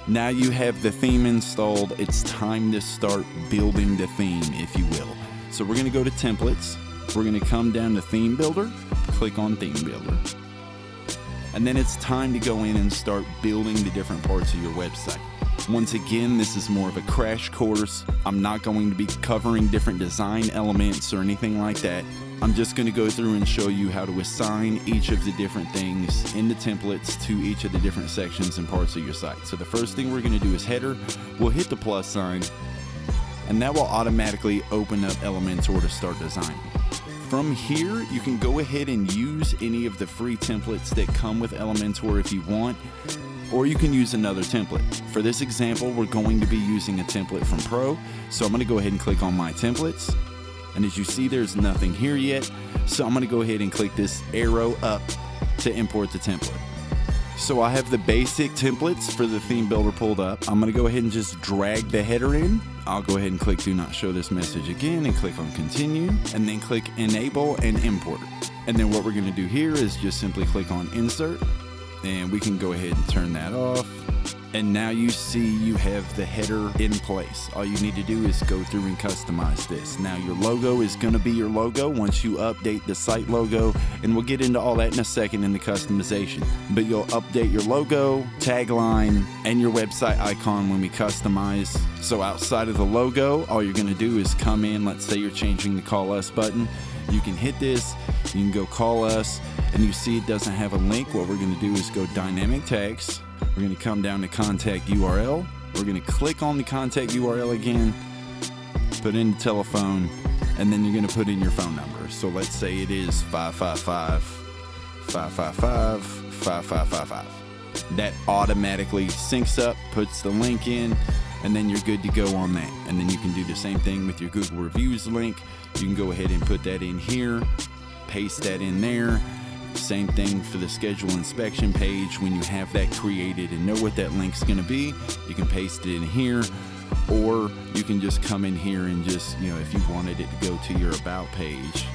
Now you have the theme installed. It's time to start building the theme, if you will. So we're going to go to templates. We're going to come down to theme builder, click on theme builder. And then it's time to go in and start building the different parts of your website. Once again, this is more of a crash course. I'm not going to be covering different design elements or anything like that. I'm just going to go through and show you how to assign each of the different things in the templates to each of the different sections and parts of your site. So the first thing we're going to do is header. We'll hit the plus sign, and that will automatically open up Elementor to start designing. From here, you can go ahead and use any of the free templates that come with Elementor if you want, or you can use another template. For this example, we're going to be using a template from Pro, so I'm going to go ahead and click on My Templates. And as you see, there's nothing here yet, so I'm going to go ahead and click this arrow up to import the template. So I have the basic templates for the theme builder pulled up. I'm going to go ahead and just drag the header in. I'll go ahead and click Do Not Show This Message again and click on Continue, and then click Enable and Import. And then what we're going to do here is just simply click on Insert, and we can go ahead and turn that off. And now you see you have the header in place. All you need to do is go through and customize this. Now your logo is going to be your logo once you update the site logo, and we'll get into all that in a second in the customization. But you'll update your logo, tagline, and your website icon when we customize. So outside of the logo, all you're going to do is come in. Let's say you're changing the Call Us button. You can hit this, you can go Call Us, and you see it doesn't have a link. What we're going to do is go Dynamic Tags. We're going to come down to Contact URL. We're going to click on the Contact URL again, put in the telephone, and then you're going to put in your phone number. So let's say it is 555-555-5555. That automatically syncs up, puts the link in, and then you're good to go on that. And then you can do the same thing with your Google Reviews link. You can go ahead and put that in here, paste that in there. Same thing for the schedule inspection page. When you have that created and know what that link's going to be, you can paste it in here, or you can just come in here and just, if you wanted it to go to your about page,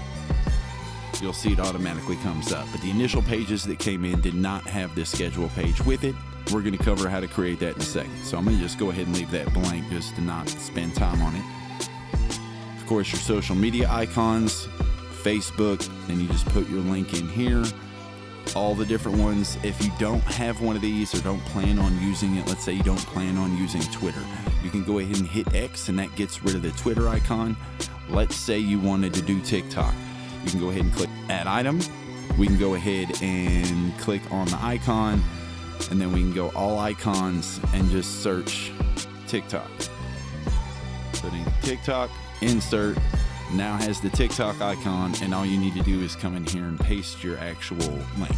you'll see it automatically comes up. But the initial pages that came in did not have this schedule page with it. We're going to cover how to create that in a second. So I'm going to just go ahead and leave that blank just to not spend time on it. Of course, your social media icons, Facebook, and you just put your link in here. All the different ones. If you don't have one of these or don't plan on using it, let's say you don't plan on using Twitter, you can go ahead and hit X, and that gets rid of the Twitter icon. Let's say you wanted to do TikTok. You can go ahead and click Add Item. We can go ahead and click on the icon, and then we can go All Icons and just search TikTok. Putting TikTok, insert. Now has the TikTok icon, and all you need to do is come in here and paste your actual link.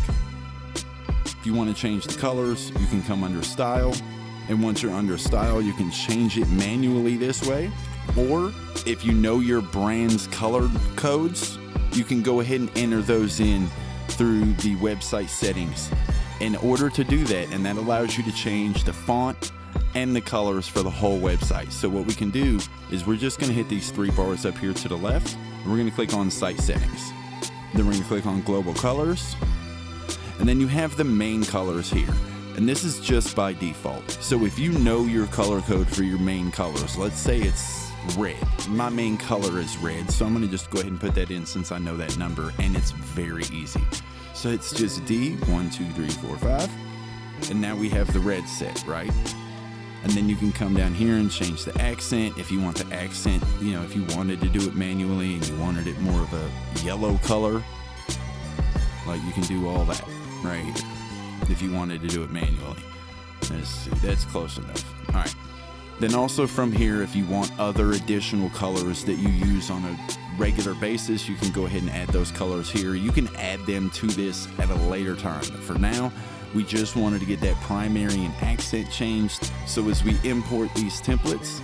If you want to change the colors, you can come under Style, and once you're under Style, you can change it manually this way, or if you know your brand's color codes, you can go ahead and enter those in through the website settings in order to do that, and that allows you to change the font and the colors for the whole website. So what we can do is we're just going to hit these three bars up here to the left, and we're going to click on Site Settings. Then we're going to click on Global Colors, and then you have the main colors here, and this is just by default. So if you know your color code for your main colors, let's say it's red. My main color is red, so I'm going to just go ahead and put that in since I know that number, and it's very easy. So it's just D, 1, 2, 3, 4, 5, and now we have the red set, right? And then you can come down here and change the accent. If you want the accent, if you wanted to do it manually and you wanted it more of a yellow color, like you can do all that, right? If you wanted to do it manually. Let's see, that's close enough. All right. Then also from here, if you want other additional colors that you use on a regular basis, you can go ahead and add those colors here. You can add them to this at a later time. But for now, we just wanted to get that primary and accent changed. So as we import these templates,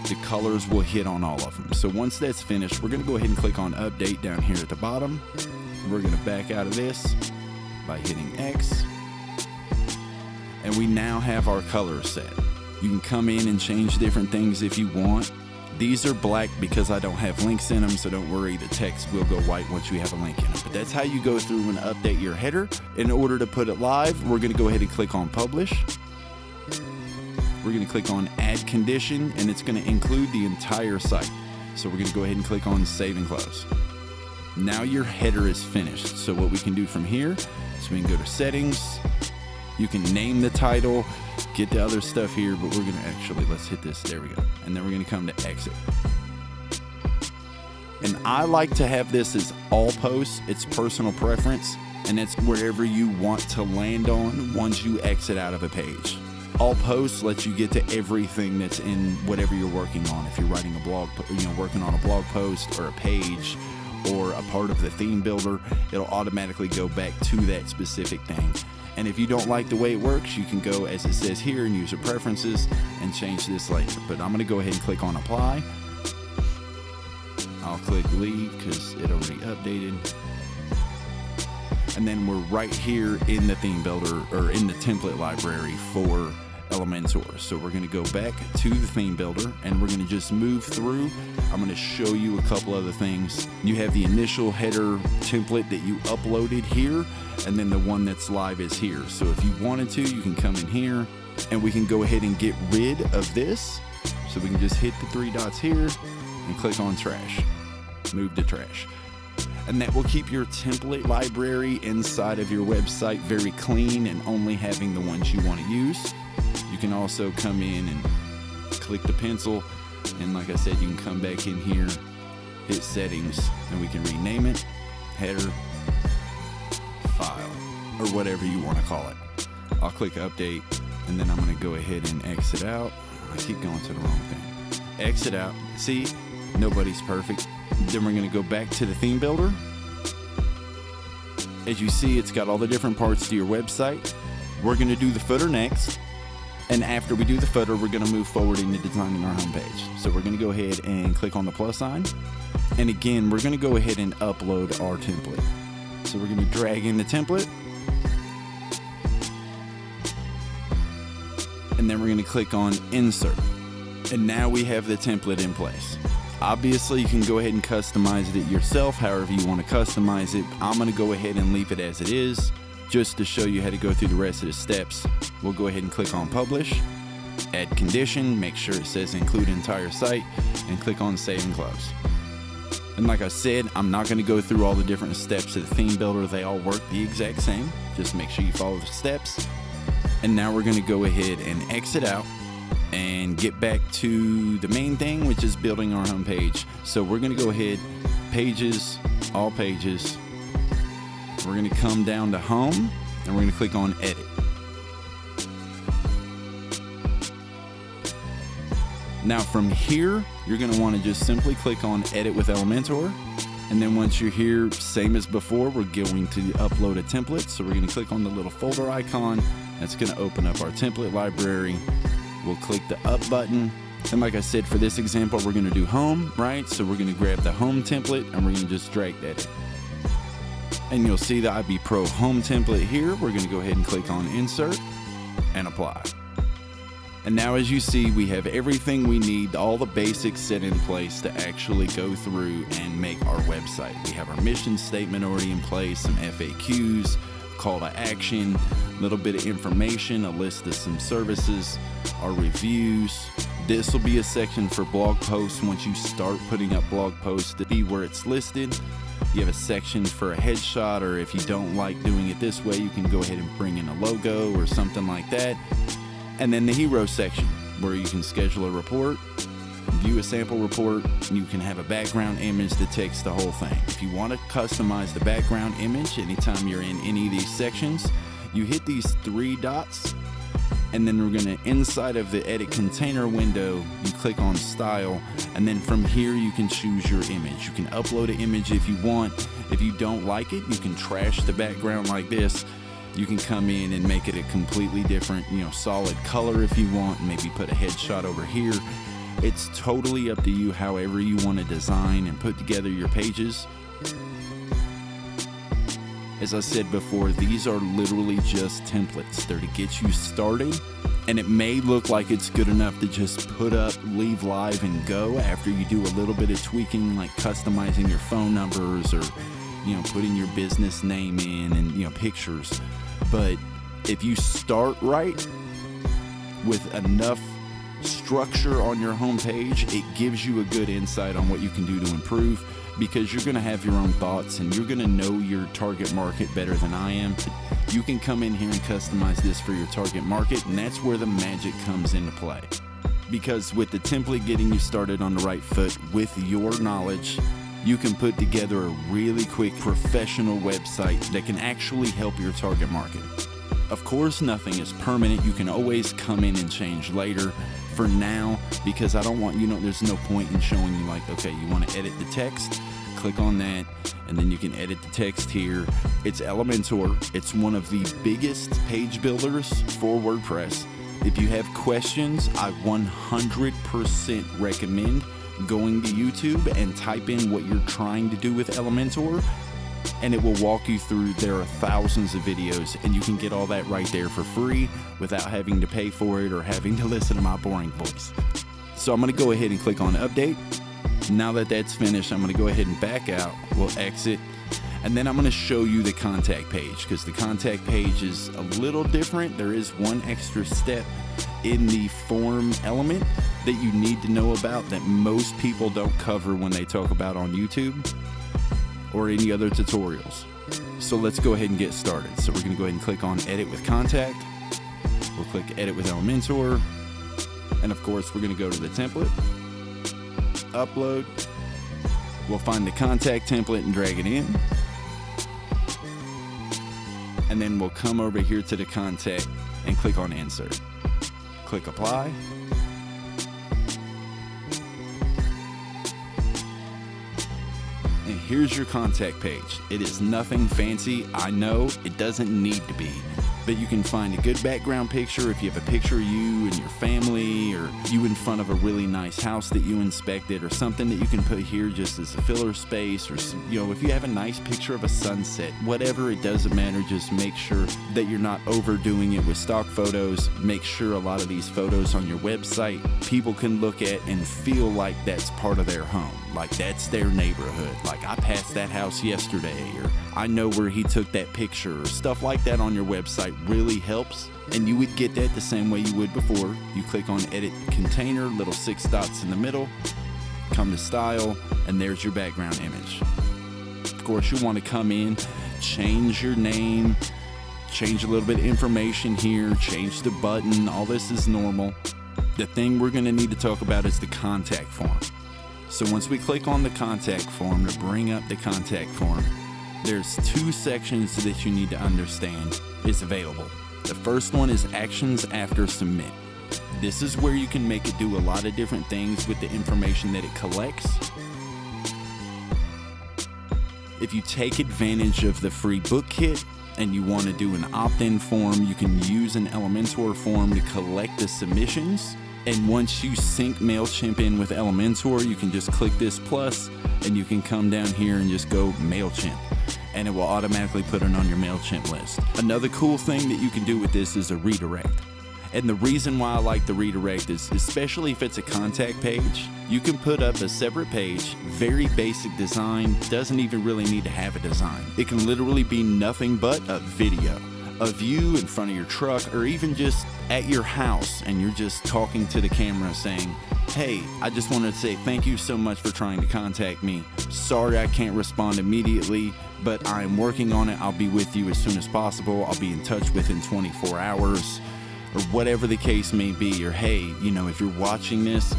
the colors will hit on all of them. So once that's finished, we're going to go ahead and click on Update down here at the bottom. We're going to back out of this by hitting X. And we now have our colors set. You can come in and change different things if you want. These are black because I don't have links in them, so don't worry, the text will go white once you have a link in it. But that's how you go through and update your header. In order to put it live, we're going to go ahead and click on Publish. we're going to click on add condition, and it's going to include the entire site. So we're going to go ahead and click on save and close. Now your header is finished. So what we can do from here is we can go to settings. You can name the title, get the other stuff here, but we're going to actually, let's hit this. There we go. And then we're going to come to exit. And I like to have this as all posts. It's personal preference, and it's wherever you want to land on once you exit out of a page. All posts lets you get to everything that's in whatever you're working on. If you're writing a blog, working on a blog post or a page or a part of the theme builder, it'll automatically go back to that specific thing. And if you don't like the way it works, you can go, as it says here, in user preferences and change this later. But I'm going to go ahead and click on apply. I'll click leave because it already updated. And then we're right here in the theme builder, or in the template library for Elementor. So we're going to go back to the theme builder and we're going to just move through. I'm going to show you a couple other things. You have the initial header template that you uploaded here, and then the one that's live is here. So if you wanted to, you can come in here and we can go ahead and get rid of this. So we can just hit the three dots here and click on trash, move to trash. And that will keep your template library inside of your website very clean and only having the ones you want to use. You can also come in and click the pencil, and like I said, you can come back in here, hit settings, and we can rename it header file or whatever you want to call it. I'll click update, and then I'm going to go ahead and exit out. I keep going to the wrong thing. Exit out. See, nobody's perfect. Then we're going to go back to the theme builder. As you see, it's got all the different parts to your website. We're going to do the footer next. And after we do the footer, we're going to move forward into designing our homepage. So we're going to go ahead and click on the plus sign. And again, we're going to go ahead and upload our template. So we're going to drag in the template. And then we're going to click on insert. And now we have the template in place. Obviously, you can go ahead and customize it yourself, however you want to customize it. I'm going to go ahead and leave it as it is, just to show you how to go through the rest of the steps. We'll go ahead and click on publish, add condition, make sure it says include entire site, and click on save and close. And like I said, I'm not going to go through all the different steps of the theme builder. They all work the exact same. Just make sure you follow the steps. And now we're going to go ahead and exit out and get back to the main thing, which is building our homepage. So we're going to go ahead, pages, all pages. We're going to come down to home and we're going to click on edit. Now from here, you're going to want to just simply click on edit with Elementor. And then once you're here, same as before, we're going to upload a template. So we're going to click on the little folder icon. That's going to open up our template library. We'll click the up button. And like I said, for this example, we're going to do home, right? So we're going to grab the home template and we're going to just drag that in. And you'll see the IB Pro home template here. We're going to go ahead and click on insert and apply. And now as you see, we have everything we need, all the basics set in place to actually go through and make our website. We have our mission statement already in place, some FAQs, call to action, a little bit of information, a list of some services, our reviews. This will be a section for blog posts. Once you start putting up blog posts, to be where it's listed. You have a section for a headshot, or if you don't like doing it this way, you can go ahead and bring in a logo or something like that. And then the hero section, where you can schedule a report, view a sample report, and you can have a background image that takes the whole thing. If you want to customize the background image anytime you're in any of these sections, you hit these three dots, and then we're going to, inside of the edit container window, you click on style, and then from here you can choose your image. You can upload an image if you want. If you don't like it, you can trash the background like this. You can come in and make it a completely different, solid color if you want, maybe put a headshot over here. It's totally up to you, however you want to design and put together your pages. As I said before, these are literally just templates. They're to get you started, and it may look like it's good enough to just put up, leave live, and go after you do a little bit of tweaking, like customizing your phone numbers or, putting your business name in and, pictures. But if you start right with enough structure on your homepage, it gives you a good insight on what you can do to improve, because you're going to have your own thoughts and you're going to know your target market better than I am. You can come in here and customize this for your target market, and that's where the magic comes into play. Because with the template getting you started on the right foot with your knowledge, you can put together a really quick professional website that can actually help your target market. Of course, nothing is permanent. You can always come in and change later. For now, because I don't want, there's no point in showing you like, okay, you want to edit the text, click on that, and then you can edit the text here. It's Elementor. It's one of the biggest page builders for WordPress. If you have questions, I 100% recommend going to YouTube and type in what you're trying to do with Elementor, and it will walk you through. There are thousands of videos, and you can get all that right there for free without having to pay for it or having to listen to my boring voice. So I'm going to go ahead and click on update. Now that that's finished, I'm going to go ahead and back out. We'll exit, and then I'm going to show you the contact page, because the contact page is a little different. There is one extra step in the form element that you need to know about that most people don't cover when they talk about on YouTube or any other tutorials. So let's go ahead and get started. So we're going to go ahead and click on edit with contact. We'll click edit with Elementor, and of course we're going to go to the template, upload. We'll find the contact template and drag it in, and then we'll come over here to the contact and click on insert. Click apply. And here's your contact page. It is nothing fancy. I know it doesn't need to be, but you can find a good background picture if you have a picture of you and your family, or you in front of a really nice house that you inspected, or something that you can put here just as a filler space, or if you have a nice picture of a sunset, whatever, it doesn't matter. Just make sure that you're not overdoing it with stock photos. Make sure a lot of these photos on your website people can look at and feel like that's part of their home, like that's their neighborhood. Like, I passed that house yesterday, or I know where he took that picture, or stuff like that on your website really helps. And you would get that the same way you would before. You click on edit container, little 6 dots in the middle, come to style, and there's your background image. Of course, you want to come in, change your name, change a little bit of information here, change the button. All this is normal. The thing we're going to need to talk about is the contact form. So once we click on the contact form to bring up the contact form, there's 2 sections that you need to understand is available. The first one is actions after submit. This is where you can make it do a lot of different things with the information that it collects. If you take advantage of the free book kit and you want to do an opt-in form, you can use an Elementor form to collect the submissions. And once you sync MailChimp in with Elementor, you can just click this plus and you can come down here and just go MailChimp, and it will automatically put it on your MailChimp list. Another cool thing that you can do with this is a redirect. And the reason why I like the redirect is, especially if it's a contact page, you can put up a separate page, very basic design, doesn't even really need to have a design. It can literally be nothing but a video of you in front of your truck, or even just at your house, and you're just talking to the camera saying, hey, I just wanted to say thank you so much for trying to contact me. Sorry I can't respond immediately, but I'm working on it. I'll be with you as soon as possible. I'll be in touch within 24 hours, or whatever the case may be. Or hey, if you're watching this,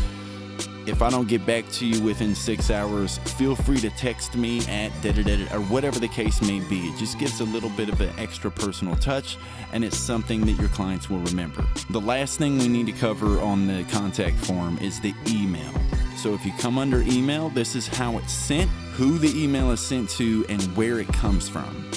if I don't get back to you within 6 hours, feel free to text me at da-da-da-da, or whatever the case may be. It just gives a little bit of an extra personal touch, and it's something that your clients will remember. The last thing we need to cover on the contact form is the email. So if you come under email, this is how it's sent, who the email is sent to, and where it comes from.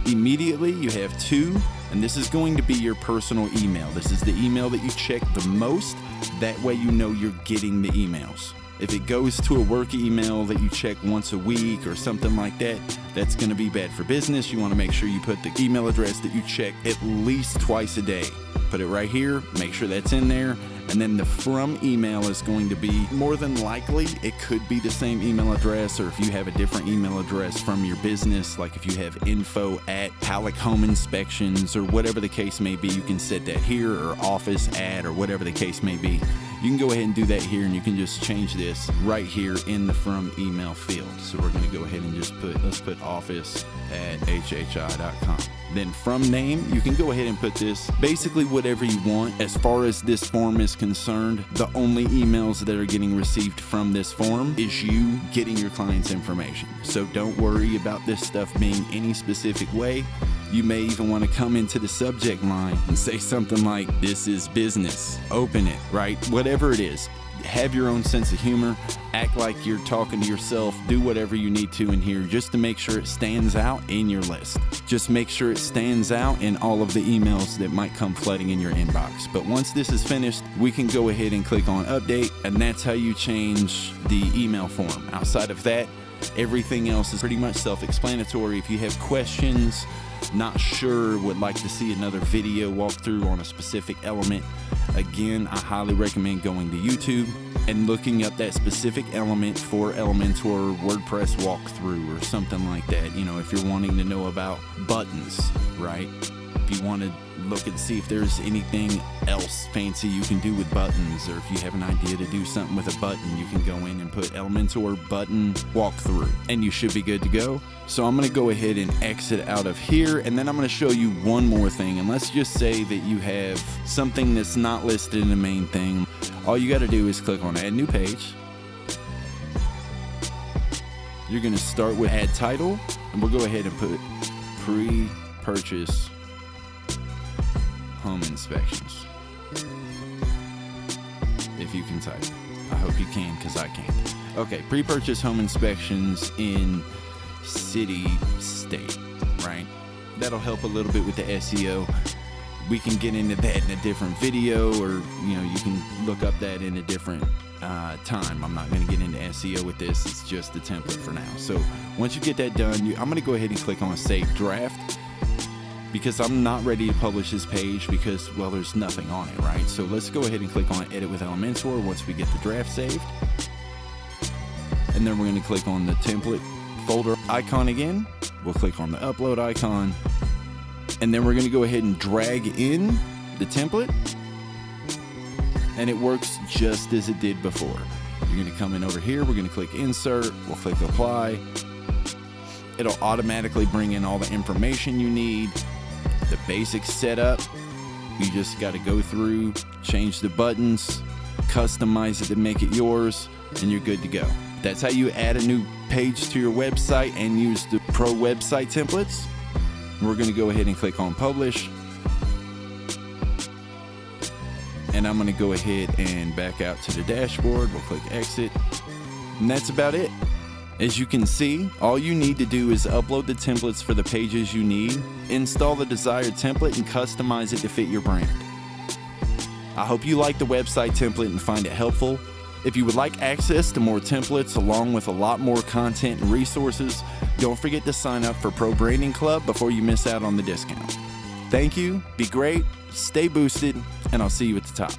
Immediately, you have 2, and this is going to be your personal email. This is the email that you check the most. That way you know you're getting the emails. If it goes to a work email that you check once a week or something like that, that's going to be bad for business. You want to make sure you put the email address that you check at least twice a day. Put it right here, make sure that's in there, And then the from email is going to be, more than likely, it could be the same email address, or if you have a different email address from your business, like if you have info@Halleck Home Inspections or whatever the case may be, you can set that here, or office at, or whatever the case may be. You can go ahead and do that here, and you can just change this right here in the from email field. So we're going to go ahead and just let's put office@hhi.com. Then from name, you can go ahead and put this basically whatever you want. As far as this form is concerned, the only emails that are getting received from this form is you getting your client's information. So don't worry about this stuff being any specific way. You may even want to come into the subject line and say something like, "This is business, open it," right? Whatever it is. Have your own sense of humor, act like you're talking to yourself, do whatever you need to in here just to make sure it stands out in your list. Just make sure it stands out in all of the emails that might come flooding in your inbox. But once this is finished, we can go ahead and click on update, and that's how you change the email form. Outside of that, everything else is pretty much self-explanatory. If you have questions, not sure, would like to see another video walkthrough on a specific element, again, I highly recommend going to YouTube and looking up that specific element for Elementor WordPress walkthrough or something like that. You know, if you're wanting to know about buttons, right? If you want to look and see if there's anything else fancy you can do with buttons, or if you have an idea to do something with a button, you can go in and put Elementor button walkthrough, and you should be good to go. So I'm going to go ahead and exit out of here, and then I'm going to show you one more thing. And let's just say that you have something that's not listed in the main thing. All you got to do is click on add new page. You're going to start with add title, and we'll go ahead and put pre-purchase home inspections. If you can type. I hope you can, because I can't. Okay, pre-purchase home inspections in city, state, right? That'll help a little bit with the SEO. We can get into that in a different video, or you know, you can look up that in a different time. I'm not going to get into SEO with this. It's just the template for now. So once you get that done, I'm going to go ahead and click on save draft, because I'm not ready to publish this page because, well, there's nothing on it, right? So let's go ahead and click on edit with Elementor once we get the draft saved. And then we're going to click on the template folder icon again. We'll click on the upload icon, and then we're going to go ahead and drag in the template, and it works just as it did before. You're going to come in over here, we're going to click insert, we'll click apply. It'll automatically bring in all the information you need, the basic setup. You just got to go through, change the buttons, customize it to make it yours, and you're good to go. That's how you add a new page to your website and use the Pro website templates. We're going to go ahead and click on publish. And I'm going to go ahead and back out to the dashboard. We'll click exit. And that's about it. As you can see, all you need to do is upload the templates for the pages you need, install the desired template, and customize it to fit your brand. I hope you like the website template and find it helpful. If you would like access to more templates along with a lot more content and resources, don't forget to sign up for Pro Branding Club before you miss out on the discount. Thank you, be great, stay boosted, and I'll see you at the top.